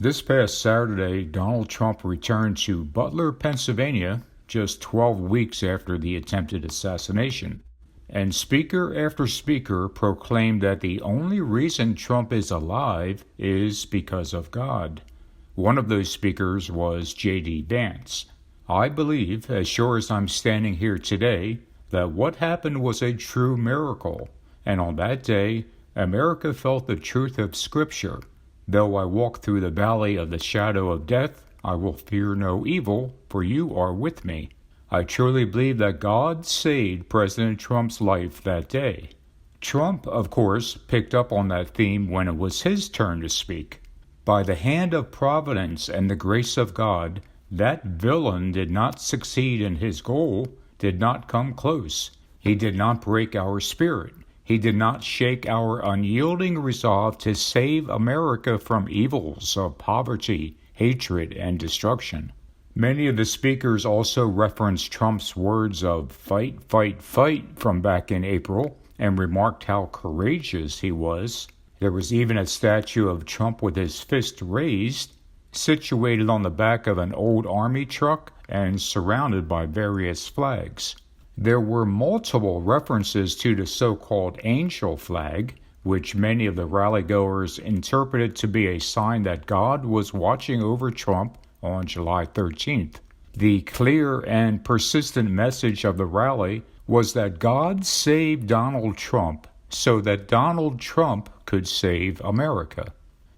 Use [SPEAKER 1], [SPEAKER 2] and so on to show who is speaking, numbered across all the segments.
[SPEAKER 1] This past Saturday, Donald Trump returned to Butler, Pennsylvania, just 12 weeks after the attempted assassination. And speaker after speaker proclaimed that the only reason Trump is alive is because of God. One of those speakers was J.D. Vance. I believe, as sure as I'm standing here today, that what happened was a true miracle. And on that day, America felt the truth of Scripture. Though I walk through the valley of the shadow of death, I will fear no evil, for you are with me. I truly believe that God saved President Trump's life that day. Trump, of course, picked up on that theme when it was his turn to speak. By the hand of providence and the grace of God, that villain did not succeed in his goal, did not come close. He did not break our spirit. He did not shake our unyielding resolve to save America from evils of poverty, hatred, and destruction. Many of the speakers also referenced Trump's words of fight, fight, fight from back in April and remarked how courageous he was. There was even a statue of Trump with his fist raised, situated on the back of an old army truck and surrounded by various flags. There were multiple references to the so-called angel flag, which many of the rally-goers interpreted to be a sign that God was watching over Trump on July 13th. The clear and persistent message of the rally was that God saved Donald Trump so that Donald Trump could save America.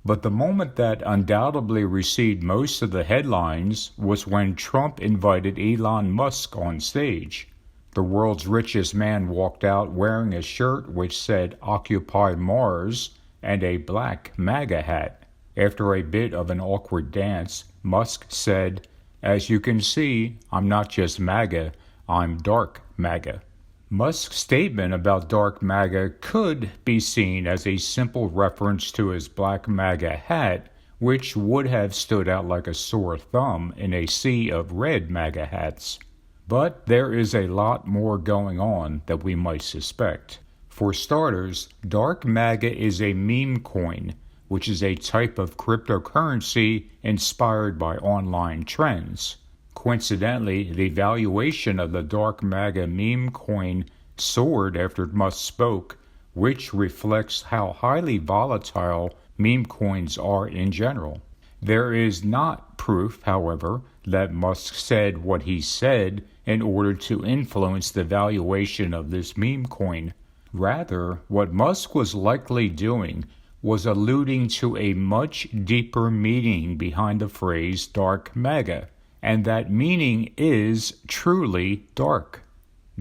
[SPEAKER 1] But the moment that undoubtedly received most of the headlines was when Trump invited Elon Musk on stage. The world's richest man walked out wearing a shirt which said Occupy Mars and a black MAGA hat. After a bit of an awkward dance, Musk said, "As you can see, I'm not just MAGA, I'm Dark MAGA." Musk's statement about Dark MAGA could be seen as a simple reference to his black MAGA hat, which would have stood out like a sore thumb in a sea of red MAGA hats. But there is a lot more going on than we might suspect. For starters, Dark MAGA is a meme coin, which is a type of cryptocurrency inspired by online trends. Coincidentally, the valuation of the Dark MAGA meme coin soared after Musk spoke, which reflects how highly volatile meme coins are in general. There is not proof, however, that Musk said what he said in order to influence the valuation of this meme coin. Rather, what Musk was likely doing was alluding to a much deeper meaning behind the phrase Dark MAGA, and that meaning is truly dark.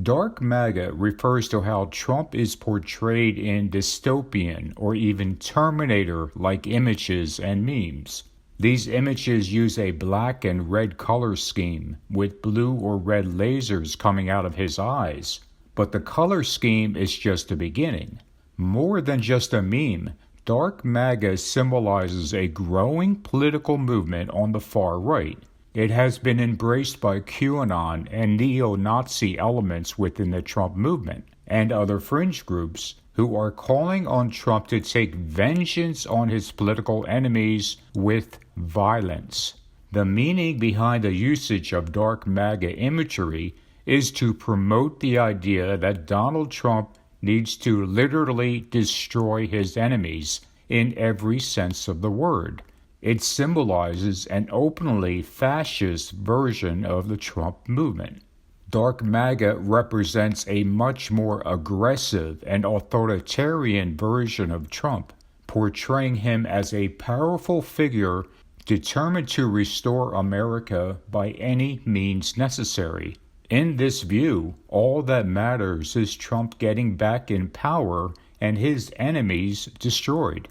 [SPEAKER 1] Dark MAGA refers to how Trump is portrayed in dystopian or even Terminator-like images and memes. These images use a black and red color scheme with blue or red lasers coming out of his eyes. But the color scheme is just the beginning. More than just a meme, Dark MAGA symbolizes a growing political movement on the far right. It has been embraced by QAnon and neo-Nazi elements within the Trump movement and other fringe groups who are calling on Trump to take vengeance on his political enemies with violence. The meaning behind the usage of Dark MAGA imagery is to promote the idea that Donald Trump needs to literally destroy his enemies in every sense of the word. It symbolizes an openly fascist version of the Trump movement. Dark MAGA represents a much more aggressive and authoritarian version of Trump, portraying him as a powerful figure determined to restore America by any means necessary. In this view, all that matters is Trump getting back in power and his enemies destroyed.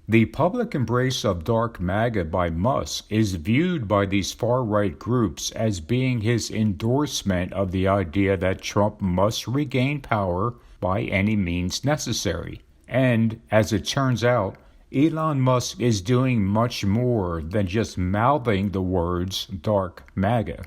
[SPEAKER 1] The public embrace of Dark MAGA by Musk is viewed by these far-right groups as being his endorsement of the idea that Trump must regain power by any means necessary. And, as it turns out, Elon Musk is doing much more than just mouthing the words Dark MAGA.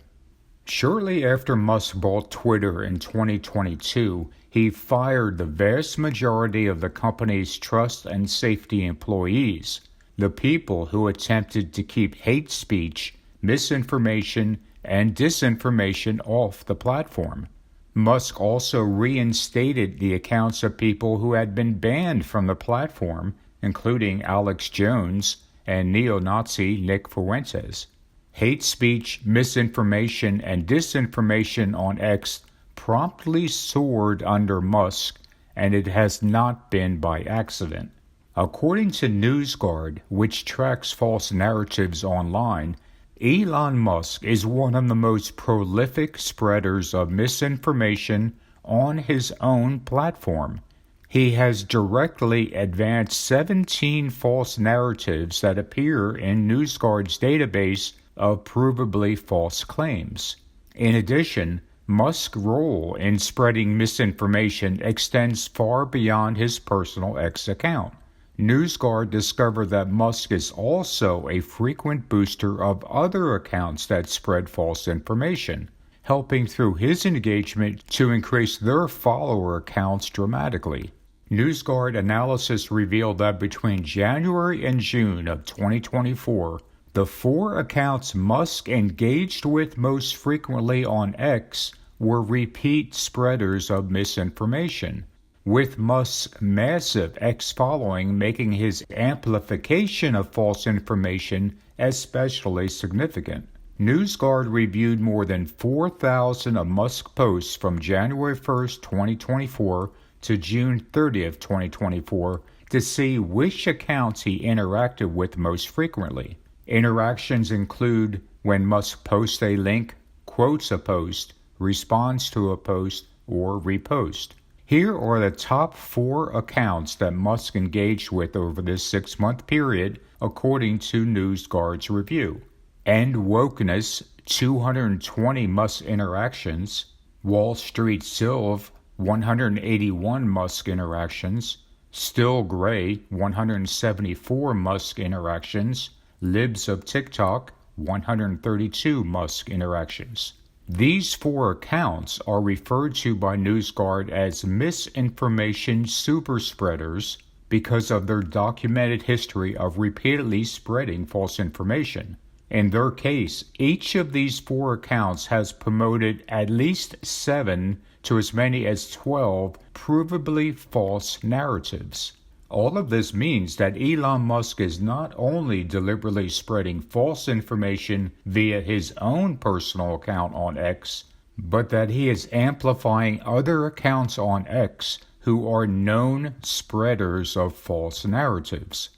[SPEAKER 1] Shortly after Musk bought Twitter in 2022, he fired the vast majority of the company's trust and safety employees. the people who attempted to keep hate speech, misinformation, and disinformation off the platform. Musk also reinstated the accounts of people who had been banned from the platform, including Alex Jones and neo-Nazi Nick Fuentes. Hate speech, misinformation, and disinformation on X promptly soared under Musk, and it has not been by accident. According to NewsGuard, which tracks false narratives online, Elon Musk is one of the most prolific spreaders of misinformation on his own platform. He has directly advanced 17 false narratives that appear in NewsGuard's database of provably false claims. In addition, Musk's role in spreading misinformation extends far beyond his personal X account. NewsGuard discovered that Musk is also a frequent booster of other accounts that spread false information, helping through his engagement to increase their follower accounts dramatically. NewsGuard analysis revealed that between January and June of 2024, the 4 accounts Musk engaged with most frequently on X were repeat spreaders of misinformation, with Musk's massive X following making his amplification of false information especially significant. NewsGuard reviewed more than 4,000 of Musk posts from January 1st, 2024 to June 30th, 2024 to see which accounts he interacted with most frequently. Interactions include when Musk posts a link, quotes a post, responds to a post, or repost. Here are the top 4 accounts that Musk engaged with over this 6-month period, according to NewsGuard's review. End Wokeness, 220 Musk interactions. Wall Street Silv, 181 Musk interactions. Still Gray, 174 Musk interactions. Libs of TikTok, 132 Musk interactions. These 4 accounts are referred to by NewsGuard as misinformation superspreaders because of their documented history of repeatedly spreading false information. In their case, each of these 4 accounts has promoted at least 7 to as many as 12 provably false narratives. All of this means that Elon Musk is not only deliberately spreading false information via his own personal account on X, but that he is amplifying other accounts on X who are known spreaders of false narratives.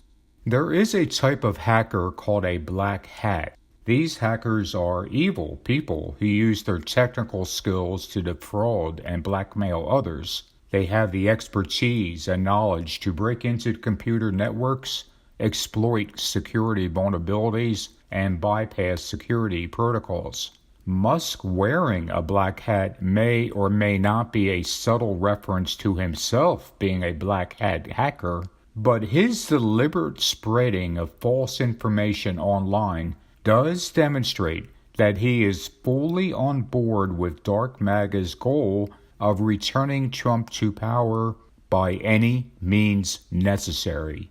[SPEAKER 1] There is a type of hacker called a black hat. These hackers are evil people who use their technical skills to defraud and blackmail others. They have the expertise and knowledge to break into computer networks, exploit security vulnerabilities, and bypass security protocols. Musk wearing a black hat may or may not be a subtle reference to himself being a black hat hacker, but his deliberate spreading of false information online does demonstrate that he is fully on board with Dark MAGA's goal of returning Trump to power by any means necessary.